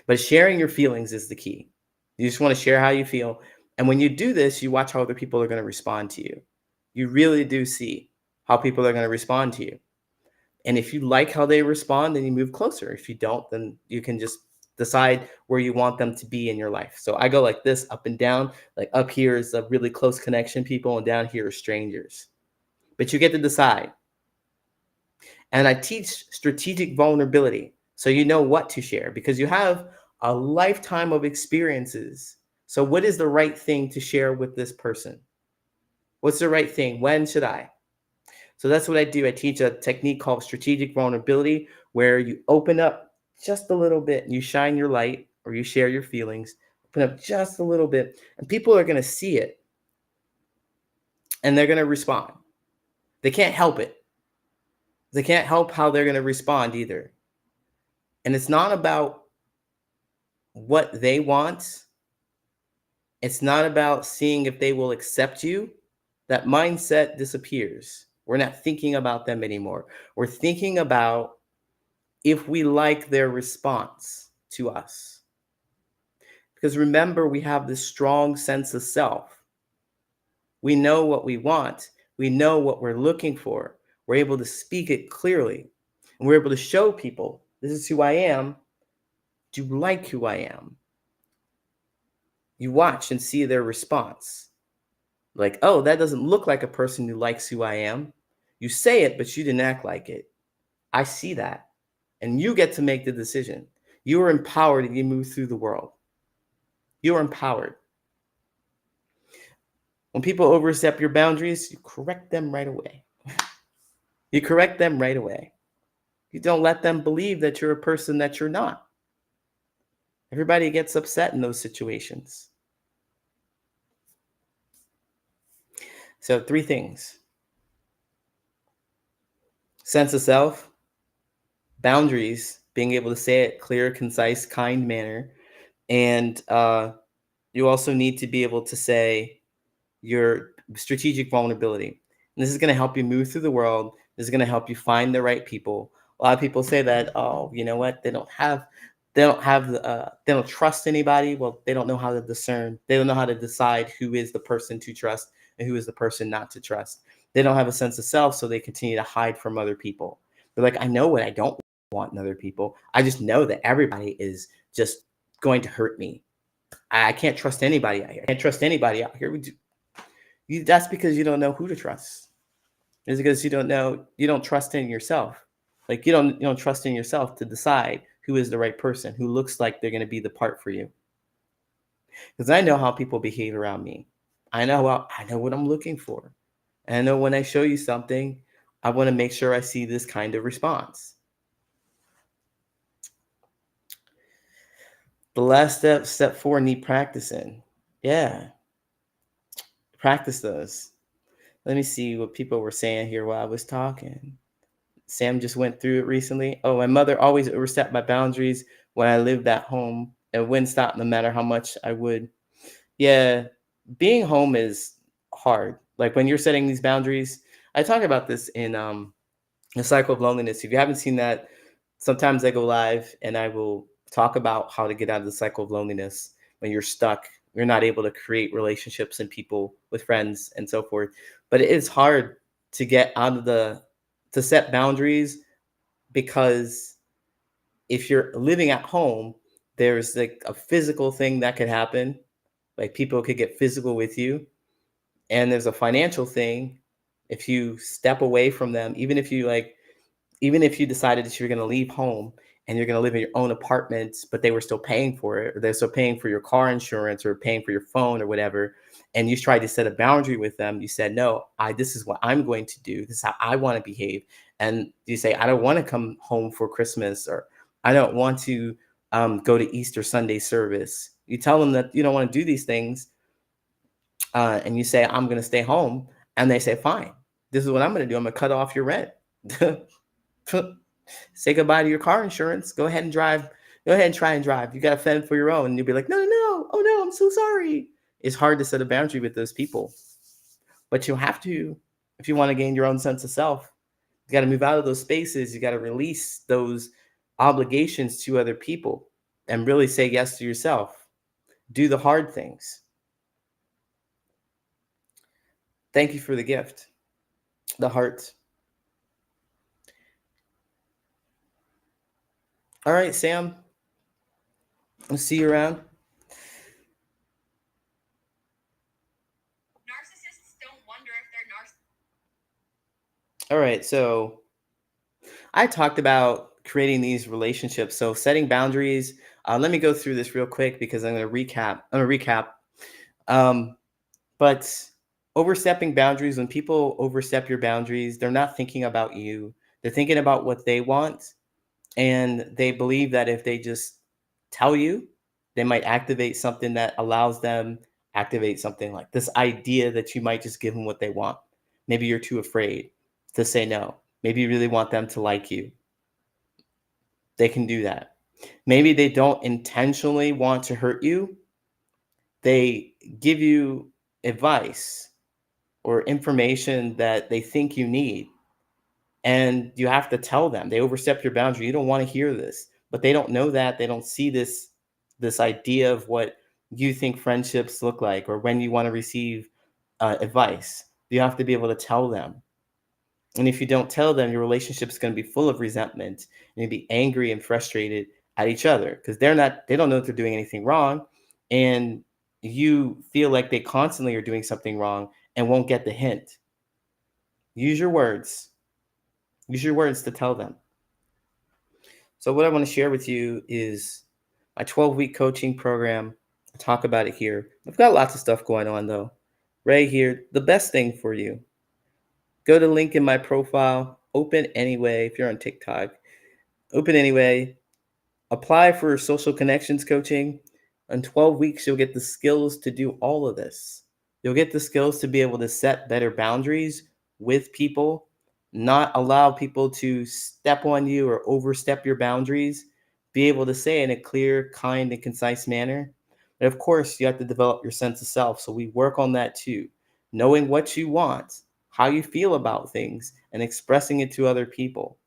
But sharing your feelings is the key. You just want to share how you feel. And when you do this, you watch how other people are going to respond to you. You really do see how people are going to respond to you. And if you like how they respond, then you move closer. If you don't, then you can just decide where you want them to be in your life. So I go like this, up and down. Like up here is a really close connection people, and down here are strangers. But you get to decide. And I teach strategic vulnerability so you know what to share because you have a lifetime of experiences. So, what is the right thing to share with this person? What's the right thing? When should I? So, that's what I do. I teach a technique called strategic vulnerability where you open up just a little bit and you shine your light or you share your feelings, open up just a little bit, and people are going to see it and they're going to respond. They can't help it. They can't help how they're going to respond either. And it's not about what they want. It's not about seeing if they will accept you. That mindset disappears. We're not thinking about them anymore. We're thinking about if we like their response to us. Because remember, we have this strong sense of self. We know what we want. We know what we're looking for. We're able to speak it clearly. And we're able to show people, this is who I am. Do you like who I am? You watch and see their response. Like, oh, that doesn't look like a person who likes who I am. You say it, but you didn't act like it. I see that. And you get to make the decision. You are empowered and you move through the world. You are empowered. When people overstep your boundaries, you correct them right away. You correct them right away. You don't let them believe that you're a person that you're not. Everybody gets upset in those situations. So, 3 things: sense of self, boundaries, being able to say it clear, concise, kind manner, and you also need to be able to say your strategic vulnerability. And this is going to help you move through the world. This is going to help you find the right people. A lot of people say that, oh, you know what? They don't trust anybody. Well, they don't know how to discern. They don't know how to decide who is the person to trust and who is the person not to trust. They don't have a sense of self, so they continue to hide from other people. They're like, I know what I don't want in other people. I just know that everybody is just going to hurt me. I can't trust anybody out here. I can't trust anybody out here. That's because you don't know who to trust. It's because you don't trust in yourself. Like you don't trust in yourself to decide who is the right person, who looks like they're going to be the part for you. Because I know how people behave around me. I know what I'm looking for. And I know when I show you something, I want to make sure I see this kind of response. The last step 4, need practicing. Yeah. Practice those. Let me see what people were saying here while I was talking. Sam just went through it recently. Oh, my mother always overstepped my boundaries when I lived at home and wouldn't stop no matter how much I would. Yeah, being home is hard. Like when you're setting these boundaries, I talk about this in The Cycle of Loneliness. If you haven't seen that, sometimes I go live and I will talk about how to get out of the cycle of loneliness when you're stuck, you're not able to create relationships and people with friends and so forth. But it is hard to get out of to set boundaries because if you're living at home, there's like a physical thing that could happen. Like people could get physical with you. And there's a financial thing. If you step away from them, even if you decided that you were going to leave home and you're going to live in your own apartment, but they were still paying for it, or they're still paying for your car insurance or paying for your phone or whatever, and you tried to set a boundary with them, you said, no, this is what I'm going to do. This is how I want to behave. And you say, I don't want to come home for Christmas, or I don't want to go to Easter Sunday service. You tell them that you don't want to do these things, and you say, I'm going to stay home. And they say, fine, this is what I'm going to do. I'm going to cut off your rent. Say goodbye to your car insurance. Go ahead and drive. Go ahead and try and drive. You got to fend for your own. And you'll be like, no, no, no. Oh, no, I'm so sorry. It's hard to set a boundary with those people. But you have to, if you want to gain your own sense of self, You got to move out of those spaces. You got to release those obligations to other people and really say yes to yourself. Do the hard things. Thank you for the gift, the heart. All right, Sam, I'll see you around. All right, so I talked about creating these relationships. So setting boundaries. Let me go through this real quick because I'm going to recap. I'm going to recap. Um, but overstepping boundaries, when people overstep your boundaries, they're not thinking about you. They're thinking about what they want. And they believe that if they just tell you, they might activate something that allows them activate something like this idea that you might just give them what they want. Maybe you're too afraid to say no. Maybe you really want them to like you. They can do that. Maybe they don't intentionally want to hurt you. They give you advice or information that they think you need. And you have to tell them. They overstep your boundary. You don't want to hear this, but they don't know that. They don't see this idea of what you think friendships look like or when you want to receive advice. You have to be able to tell them. And if you don't tell them, your relationship is going to be full of resentment and you'll be angry and frustrated at each other because they don't know that they're doing anything wrong. And you feel like they constantly are doing something wrong and won't get the hint. Use your words. Use your words to tell them. So, what I want to share with you is my 12-week coaching program. I'll talk about it here. I've got lots of stuff going on, though. Right here, the best thing for you, go to link in my profile, open anyway. If you're on TikTok, open anyway. Apply for social connections coaching. In 12 weeks, you'll get the skills to do all of this. You'll get the skills to be able to set better boundaries with people, not allow people to step on you or overstep your boundaries, be able to say in a clear, kind, and concise manner. And of course, you have to develop your sense of self. So we work on that too. Knowing what you want, how you feel about things, and expressing it to other people.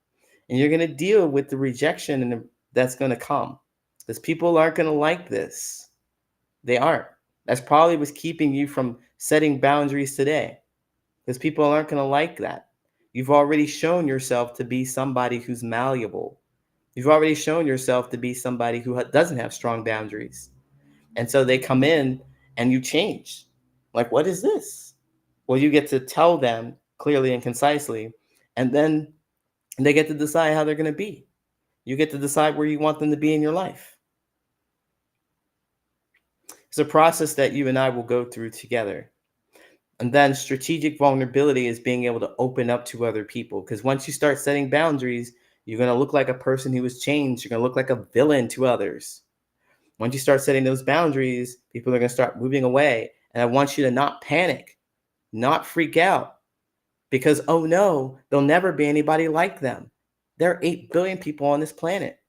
And you're going to deal with the rejection that's going to come because people aren't going to like this. They aren't. That's probably what's keeping you from setting boundaries today because people aren't going to like that. You've already shown yourself to be somebody who's malleable. You've already shown yourself to be somebody who doesn't have strong boundaries. And so they come in and you change. Like, what is this? Well, you get to tell them clearly and concisely, and then they get to decide how they're going to be. You get to decide where you want them to be in your life. It's a process that you and I will go through together. And then strategic vulnerability is being able to open up to other people. Because once you start setting boundaries, you're going to look like a person who has changed. You're going to look like a villain to others. Once you start setting those boundaries, people are going to start moving away. And I want you to not panic, not freak out. Because, oh no, there'll never be anybody like them. There are 8 billion people on this planet.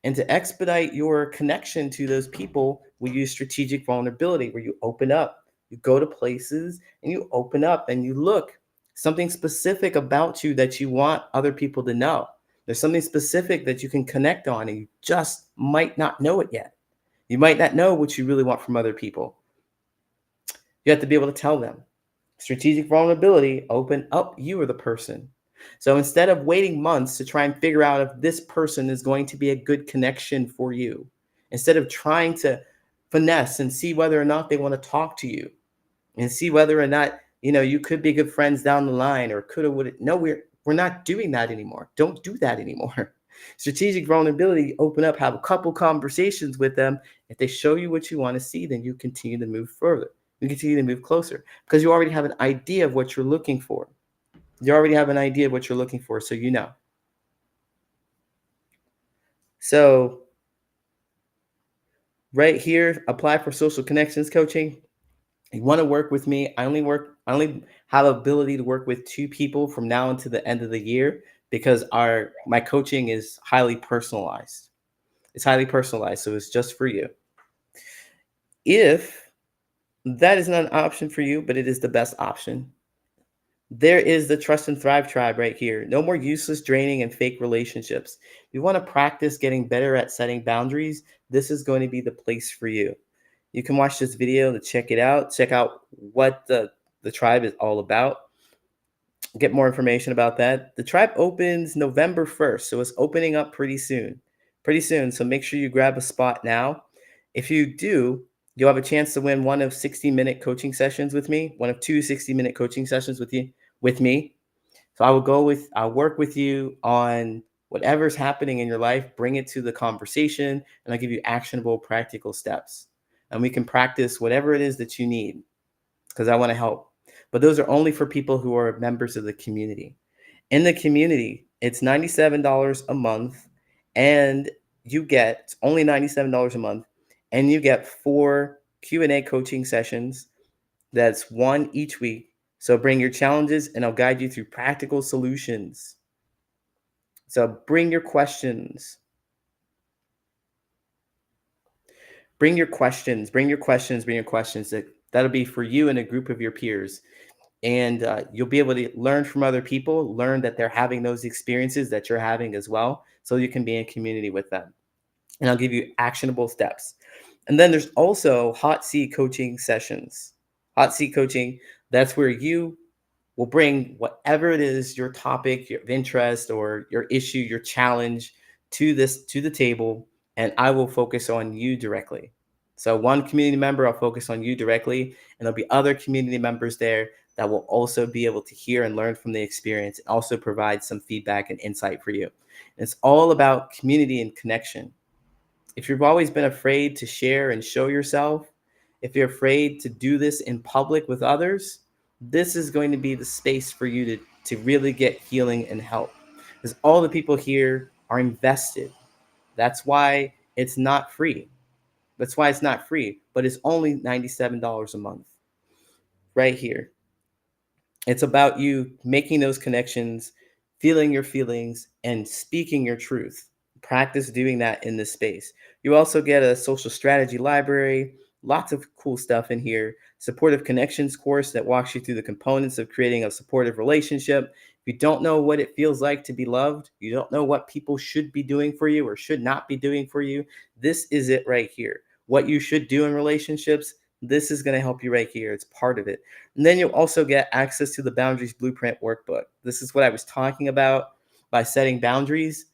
And to expedite your connection to those people, we use strategic vulnerability where you open up, you go to places and you open up and you look something specific about you that you want other people to know. There's something specific that you can connect on and you just might not know it yet. You might not know what you really want from other people. You have to be able to tell them. Strategic vulnerability, open up, you are the person. So instead of waiting months to try and figure out if this person is going to be a good connection for you, instead of trying to finesse and see whether or not they want to talk to you and see whether or not, you could be good friends down the line or could have, would it. No, we're not doing that anymore. Don't do that anymore. Strategic vulnerability, open up, have a couple conversations with them. If they show you what you want to see, then you continue to move further. You continue to move closer because you already have an idea of what you're looking for. You already have an idea of what you're looking for, so you know. So right here, apply for social connections coaching. You want to work with me. I only have ability to work with 2 people from now until the end of the year because my coaching is highly personalized. It's highly personalized, so it's just for you. If that is not an option for you, but it is the best option, There is the Trust and Thrive tribe right here. No more useless draining and fake relationships. If you want to practice getting better at setting boundaries, this is going to be the place for you. You can watch this video to check it out. Check out what the tribe is all about. Get more information about that. The tribe opens November 1st, so it's opening up pretty soon. Pretty soon. So make sure you grab a spot now. If you do, you'll have a chance to win one of 60-minute coaching sessions with me, one of two 60-minute coaching sessions with me. So I'll work with you on whatever's happening in your life, bring it to the conversation, and I'll give you actionable, practical steps. And we can practice whatever it is that you need because I want to help. But those are only for people who are members of the community. In the community, it's $97 a month, and you get it's only $97 a month, and you get 4 Q&A coaching sessions. That's one each week. So bring your challenges, and I'll guide you through practical solutions. So bring your questions. Bring your questions. Bring your questions. Bring your questions. That'll be for you and a group of your peers. And you'll be able to learn from other people, learn that they're having those experiences that you're having as well, so you can be in community with them. And I'll give you actionable steps. And then there's also hot seat coaching sessions. Hot seat coaching, that's where you will bring whatever it is, your topic, your interest, or your issue, your challenge to the table, and I will focus on you directly. So one community member, I'll focus on you directly, and there'll be other community members there that will also be able to hear and learn from the experience and also provide some feedback and insight for you. And it's all about community and connection. If you've always been afraid to share and show yourself, if you're afraid to do this in public with others, this is going to be the space for you to really get healing and help. Because all the people here are invested. That's why it's not free. That's why it's not free, but it's only $97 a month right here. It's about you making those connections, feeling your feelings, and speaking your truth. Practice doing that in this space. You also get a social strategy library, lots of cool stuff in here. Supportive connections course that walks you through the components of creating a supportive relationship. If you don't know what it feels like to be loved, you don't know what people should be doing for you or should not be doing for you, this is it right here. What you should do in relationships, this is going to help you right here. It's part of it. And then you'll also get access to the Boundaries Blueprint workbook. This is what I was talking about by setting boundaries.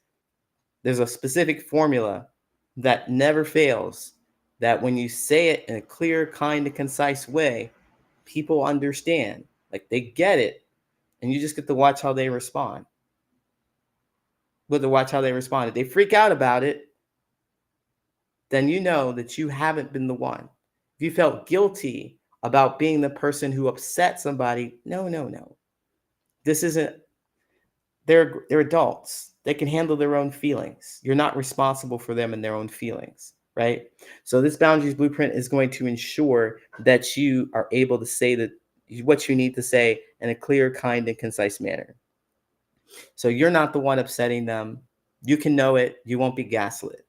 There's a specific formula that never fails, that when you say it in a clear, kind, and concise way, people understand. Like they get it, and you just get to watch how they respond. But to watch how they respond. If they freak out about it, then you know that you haven't been the one. If you felt guilty about being the person who upset somebody, no, no, no. This isn't, they're adults. They can handle their own feelings. You're not responsible for them and their own feelings, right? So this boundaries blueprint is going to ensure that you are able to say that what you need to say in a clear, kind, and concise manner. So you're not the one upsetting them. You can know it. You won't be gaslit.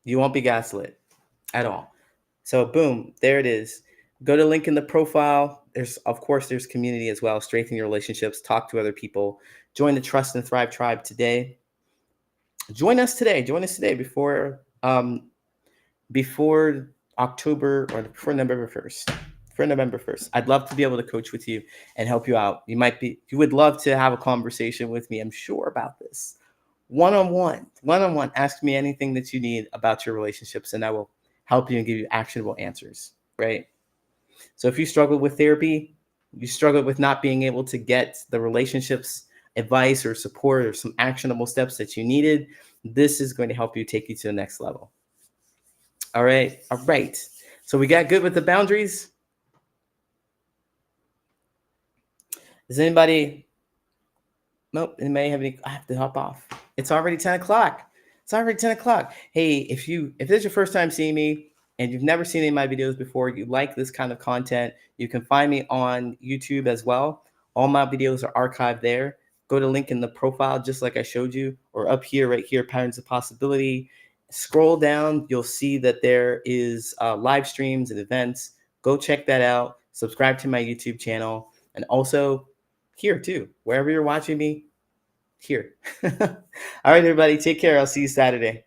You won't be gaslit at all. So boom, there it is. Go to link in the profile. There's community as well. Strengthen your relationships. Talk to other people. Join the Trust and Thrive tribe today. Join us today. Join us today before October or before November 1st. For November 1st. I'd love to be able to coach with you and help you out. You would love to have a conversation with me, I'm sure, about this. One-on-one. Ask me anything that you need about your relationships, and I will help you and give you actionable answers, right? So if you struggle with therapy, you struggle with not being able to get the relationships advice or support or some actionable steps that you needed, this is going to help you take you to the next level. All right. So we got good with the boundaries. Does anybody? Nope. Anybody have any? I have to hop off. It's already 10 o'clock. Hey, if this is your first time seeing me and you've never seen any of my videos before, you like this kind of content, you can find me on YouTube as well. All my videos are archived there. Go to link in the profile, just like I showed you, or up here, right here, Patterns of Possibility. Scroll down, you'll see that there is live streams and events. Go check that out. Subscribe to my YouTube channel. and also here too, wherever you're watching me, here. All right, everybody, take care. I'll see you Saturday.